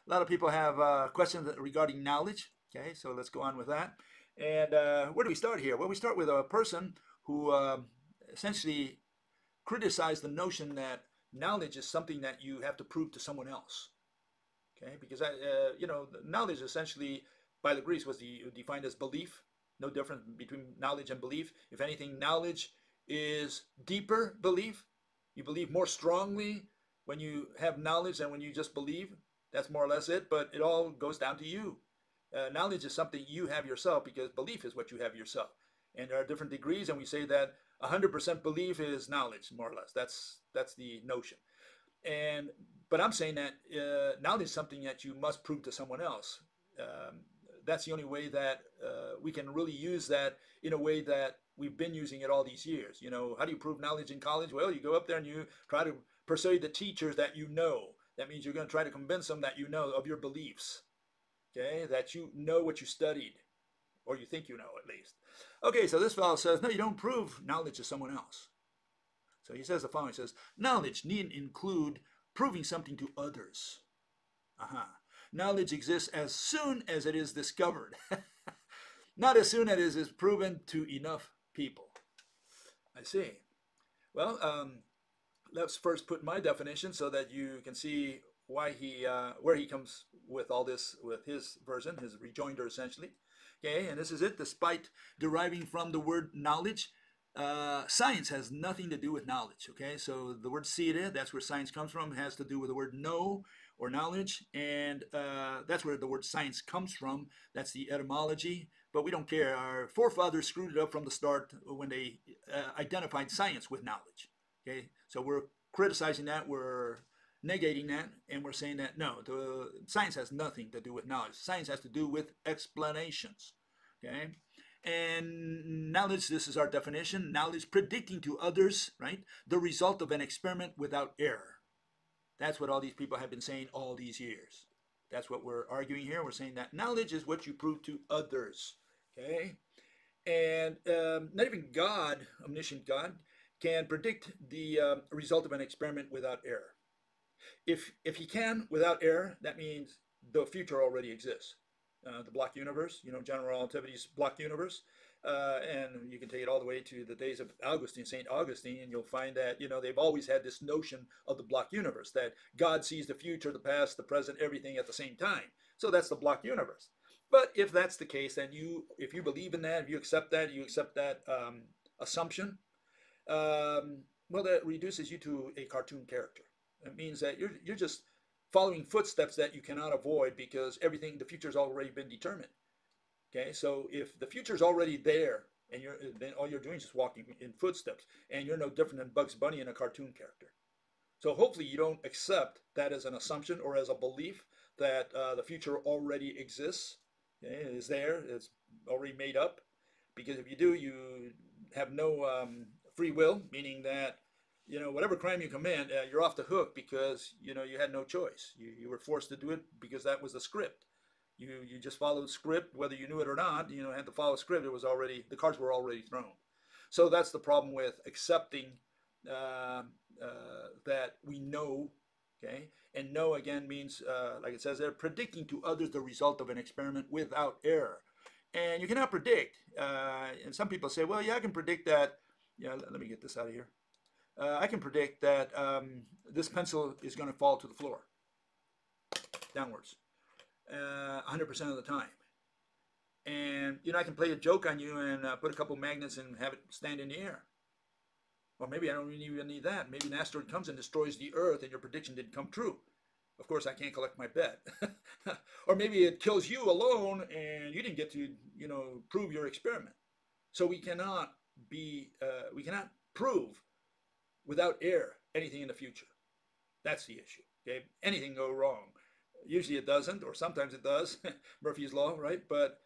A lot of people have questions regarding knowledge. Okay, so let's go on with that. And where do we start here? Well, we start with a person who essentially criticized the notion that knowledge is something that you have to prove to someone else. Okay, because knowledge essentially by the Greeks was defined as belief. No difference between knowledge and belief. If anything, knowledge is deeper belief. You believe more strongly when you have knowledge than when you just believe. That's more or less it, but it all goes down to you. Knowledge is something you have yourself because belief is what you have yourself. And there are different degrees, and we say that 100% belief is knowledge, more or less. That's the notion. And but I'm saying that knowledge is something that you must prove to someone else. Um, that's the only way that we can really use that in a way that we've been using it all these years. How do you prove knowledge in college? Well, you go up there and you try to persuade the teachers that you know. That means you're going to try to convince them that you know of your beliefs. Okay, that you know what you studied, or you think you know at least. Okay, so this fellow says, no, you don't prove knowledge to someone else. So he says the following, he says, knowledge needn't include proving something to others. Knowledge exists as soon as it is discovered, not as soon as it is proven to enough people. I see. Well, let's first put my definition so that you can see why where he comes with all this, with his version, his rejoinder essentially. Okay, and this is it. Despite deriving from the word knowledge, science has nothing to do with knowledge. Okay, so the word "sire," that's where science comes from, has to do with the word know or knowledge, and that's where the word science comes from. That's the etymology, but we don't care. Our forefathers screwed it up from the start when they identified science with knowledge. Okay, so we're criticizing that, we're negating that, and we're saying that no, the science has nothing to do with knowledge. Science has to do with explanations. Okay, and knowledge, this is our definition: knowledge predicting to others, right, the result of an experiment without error. That's what all these people have been saying all these years. That's what we're arguing here. We're saying that knowledge is what you prove to others. Okay, and not even God, omniscient God, can predict the result of an experiment without error. If he can without error, that means the future already exists. The block universe, general relativity's block universe, and you can take it all the way to the days of Augustine, St. Augustine, and you'll find that they've always had this notion of the block universe, that God sees the future, the past, the present, everything at the same time. So that's the block universe. But if that's the case, then if you believe in that, if you accept that assumption, well, that reduces you to a cartoon character. It means that you're just following footsteps that you cannot avoid because the future's already been determined. Okay, so if the future's already there and then all you're doing is just walking in footsteps, and you're no different than Bugs Bunny and a cartoon character. So hopefully you don't accept that as an assumption or as a belief that the future already exists. Okay, it is there, it's already made up. Because if you do, you have no free will, meaning that whatever crime you commit, you're off the hook because you had no choice. You were forced to do it because that was the script. You just followed script, whether you knew it or not. Had to follow script. The cards were already thrown. So that's the problem with accepting that we know. Okay, and know again means, like it says there, predicting to others the result of an experiment without error. And you cannot predict. And some people say, well, yeah, I can predict that. Let me get this out of here. I can predict that this pencil is going to fall to the floor, downwards, 100% of the time. And, I can play a joke on you and put a couple magnets and have it stand in the air. Or maybe I don't even need that. Maybe an asteroid comes and destroys the Earth and your prediction didn't come true. Of course, I can't collect my bet. Or maybe it kills you alone and you didn't get to, prove your experiment. So we cannot prove without error anything in the future. That's the issue. Okay, anything go wrong. Usually it doesn't, or sometimes it does. Murphy's law, right? But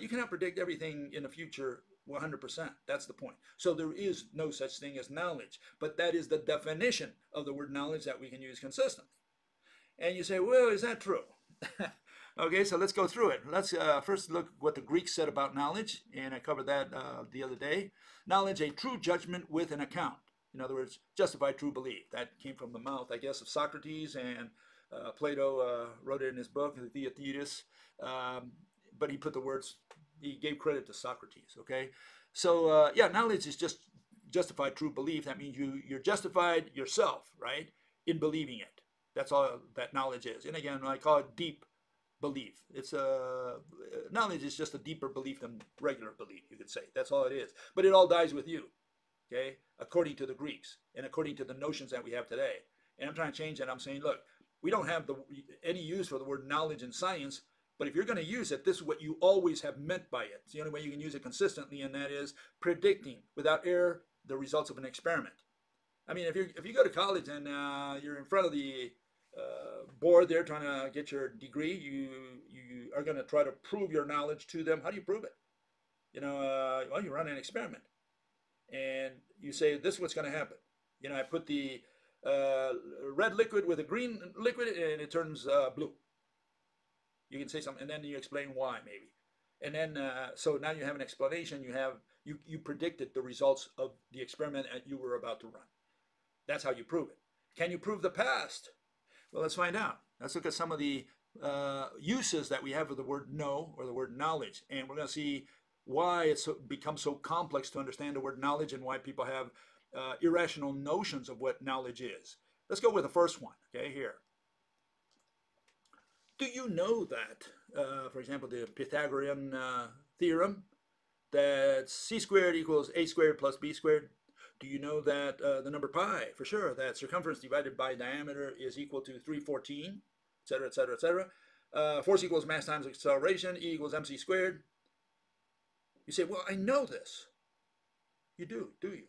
you cannot predict everything in the future 100%. That's the point. So there is no such thing as knowledge, but that is the definition of the word knowledge that we can use consistently. And you say, well, is that true? Okay, so let's go through it. Let's first look what the Greeks said about knowledge, and I covered that the other day. Knowledge, a true judgment with an account. In other words, justify true belief. That came from the mouth, I guess, of Socrates and Plato wrote it in his book, the theorist, but he put the words, he gave credit to Socrates, okay? So, yeah, knowledge is just justified true belief. That means you're justified yourself, right, in believing it. That's all that knowledge is. And again, I call it deep belief. It's knowledge is just a deeper belief than regular belief, you could say. That's all it is. But it all dies with you, okay, according to the Greeks and according to the notions that we have today. And I'm trying to change that. I'm saying, look, we don't have any use for the word knowledge in science, but if you're going to use it, this is what you always have meant by it. It's the only way you can use it consistently, and that is predicting without error the results of an experiment. I mean, if you go to college and you're in front of the board there trying to get your degree, you are going to try to prove your knowledge to them. How do you prove it? Well, you run an experiment, and you say, this is what's going to happen. I put the red liquid with a green liquid, and it turns blue. You can say something, and then you explain why, maybe. And then, so now you have an explanation. You predicted the results of the experiment that you were about to run. That's how you prove it. Can you prove the past? Well, let's find out. Let's look at some of the uses that we have of the word know or the word knowledge. And we're going to see why it's become so complex to understand the word knowledge and why people have irrational notions of what knowledge is. Let's go with the first one, okay, here. Do you know that, for example, the Pythagorean theorem, that c squared equals a squared plus b squared? Do you know that the number pi, for sure, that circumference divided by diameter is equal to 314, et cetera, et cetera, et cetera? Force equals mass times acceleration, E equals mc squared. You say, well, I know this. You do you?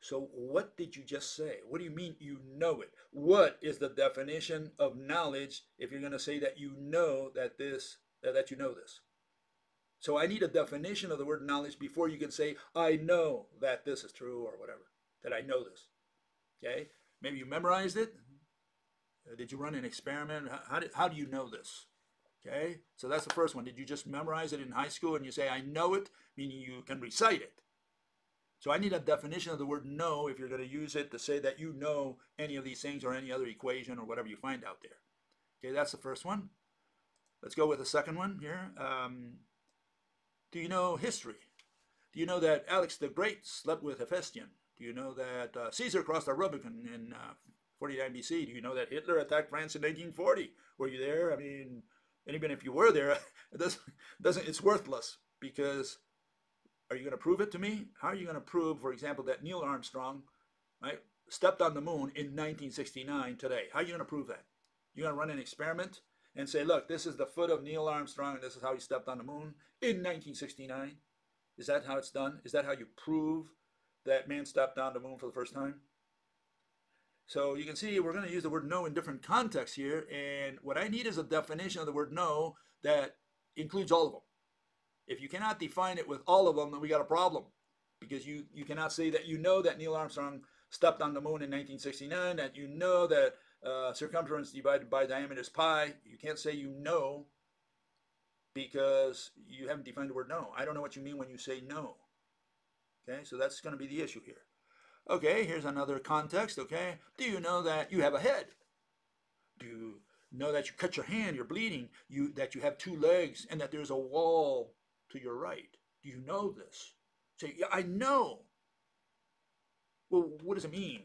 So what did you just say? What do you mean you know it? What is the definition of knowledge if you're going to say that you know that you know this? So I need a definition of the word knowledge before you can say, I know that this is true or whatever, that I know this. Okay? Maybe you memorized it. Did you run an experiment? How do you know this? Okay? So that's the first one. Did you just memorize it in high school and you say, I know it, meaning you can recite it? So I need a definition of the word know if you're going to use it to say that you know any of these things or any other equation or whatever you find out there. Okay, that's the first one. Let's go with the second one here. Do you know history? Do you know that Alex the Great slept with Hephaestion? Do you know that Caesar crossed the Rubicon in 49 BC? Do you know that Hitler attacked France in 1940? Were you there? I mean, and even if you were there, it's worthless, because are you going to prove it to me? How are you going to prove, for example, that Neil Armstrong, right, stepped on the moon in 1969 today? How are you going to prove that? You're going to run an experiment and say, look, this is the foot of Neil Armstrong and this is how he stepped on the moon in 1969? Is that how it's done? Is that how you prove that man stepped on the moon for the first time? So you can see we're going to use the word know in different contexts here, and what I need is a definition of the word know that includes all of them. If you cannot define it with all of them, then we got a problem, because you cannot say that you know that Neil Armstrong stepped on the moon in 1969, that you know that circumference divided by diameter is pi. You can't say you know, because you haven't defined the word know. I don't know what you mean when you say no. Okay, so that's going to be the issue here. Okay, here's another context, okay? Do you know that you have a head? Do you know that you cut your hand, you're bleeding, that you have two legs, and that there's a wall to your right? Do you know this? Say, yeah, I know. Well, what does it mean?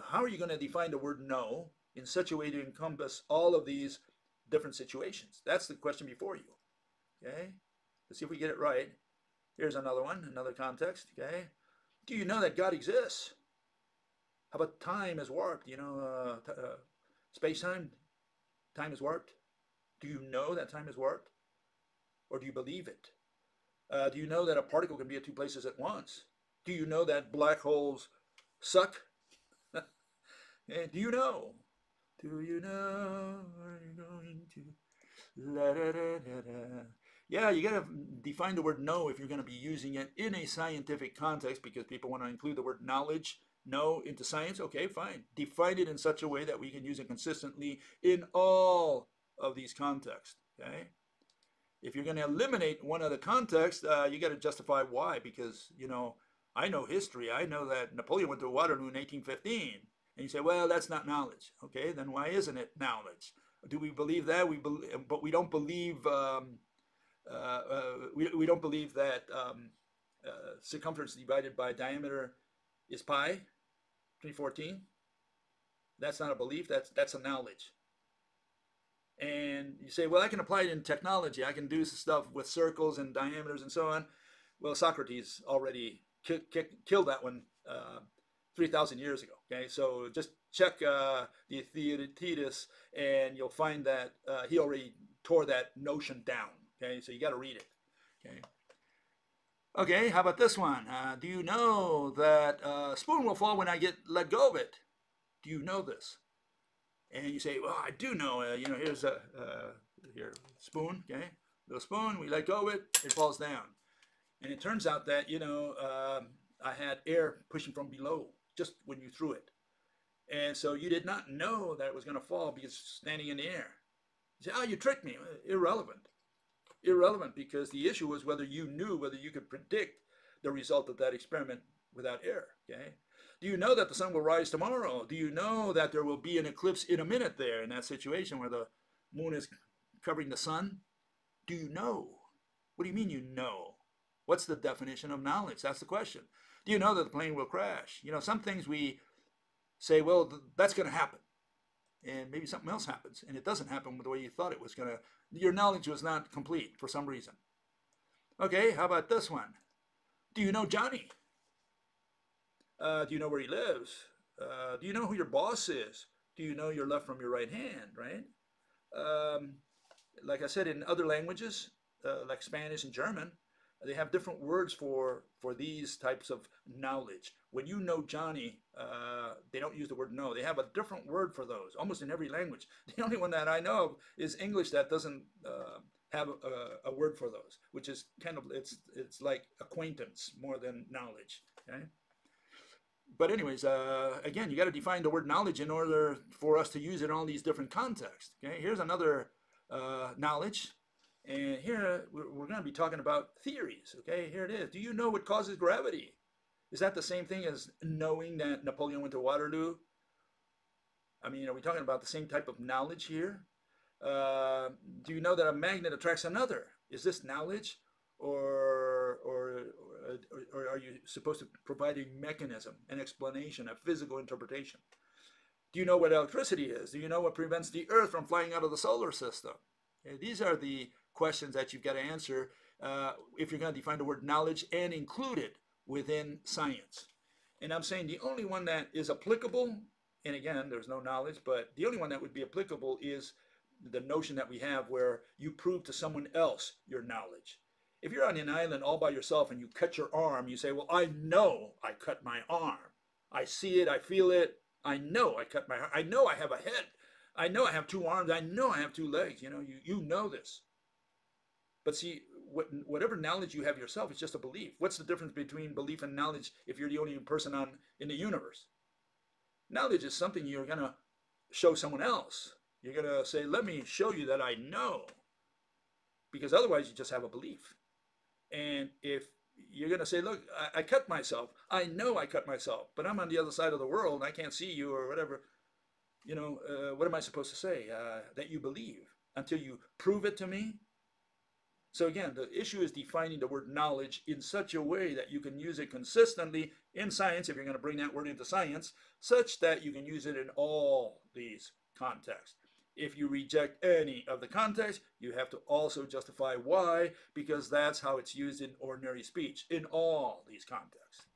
How are you going to define the word know in such a way to encompass all of these different situations? That's the question before you. Okay? Let's see if we get it right. Here's another one, another context. Okay? Do you know that God exists? How about time is warped? You know, space-time? Time is warped. Do you know that time is warped? Or do you believe it? Do you know that a particle can be at two places at once? Do you know that black holes suck? Do you know? Do you know where you're going to? La, da, da, da, da. Yeah, you got to define the word know if you're going to be using it in a scientific context, because people want to include the word knowledge, know, into science. Okay, fine. Define it in such a way that we can use it consistently in all of these contexts. Okay? If you're going to eliminate one of the contexts, you got to justify why, because, you know, I know history. I know that Napoleon went to Waterloo in 1815. And you say, well, that's not knowledge. Okay, then why isn't it knowledge? Do we believe that? We believe, but we don't believe. We don't believe that circumference divided by diameter is pi 314. That's not a belief. That's a knowledge. And you say, well, I can apply it in technology. I can do stuff with circles and diameters and so on. Well, Socrates already killed that one 3,000 years ago. Okay, so just check the theorist, and you'll find that he already tore that notion down. Okay, so you got to read it. Okay. Okay, how about this one? Do you know that a spoon will fall when I let go of it? Do you know this? And you say, well, I do know. Here's a spoon. Okay, little spoon. We let go of it. It falls down. And it turns out that I had air pushing from below just when you threw it. And so you did not know that it was going to fall because it's standing in the air. You say, oh, you tricked me. Irrelevant. Irrelevant, because the issue was whether you knew, whether you could predict the result of that experiment without air. Okay. Do you know that the sun will rise tomorrow? Do you know that there will be an eclipse in a minute there in that situation where the moon is covering the sun? Do you know? What do you mean you know? What's the definition of knowledge? That's the question. Do you know that the plane will crash? Some things we say, well, that's going to happen. And maybe something else happens, and it doesn't happen the way you thought it was going to. Your knowledge was not complete for some reason. Okay, how about this one? Do you know Johnny? Do you know where he lives? Do you know who your boss is? Do you know your left from your right hand, right? Like I said, in other languages, like Spanish and German, they have different words for these types of knowledge. When you know Johnny, they don't use the word know. They have a different word for those, almost in every language. The only one that I know of is English that doesn't have a word for those, which is kind of, it's like acquaintance more than knowledge. Okay. But anyways, again, you got to define the word knowledge in order for us to use it in all these different contexts. Okay, here's another knowledge. And here we're going to be talking about theories. Okay, here it is. Do you know what causes gravity? Is that the same thing as knowing that Napoleon went to Waterloo? I mean, are we talking about the same type of knowledge here? Do you know that a magnet attracts another? Is this knowledge, or are you supposed to provide a mechanism, an explanation, a physical interpretation? Do you know what electricity is? Do you know what prevents the Earth from flying out of the solar system? Okay, these are the questions that you've got to answer if you're going to define the word knowledge and include it within science. And I'm saying the only one that is applicable, and again, there's no knowledge, but the only one that would be applicable is the notion that we have where you prove to someone else your knowledge. If you're on an island all by yourself and you cut your arm, you say, well, I know I cut my arm. I see it, I feel it, I know I cut my arm. I know I have a head. I know I have two arms. I know I have two legs. You know this. But see, whatever knowledge you have yourself is just a belief. What's the difference between belief and knowledge if you're the only person in the universe? Knowledge is something you're going to show someone else. You're going to say, let me show you that I know. Because otherwise you just have a belief. And if you're going to say, look, I cut myself. I know I cut myself, but I'm on the other side of the world. And I can't see you or whatever. What am I supposed to say? That you believe until you prove it to me? So again, the issue is defining the word knowledge in such a way that you can use it consistently in science, if you're going to bring that word into science, such that you can use it in all these contexts. If you reject any of the context, you have to also justify why, because that's how it's used in ordinary speech in all these contexts.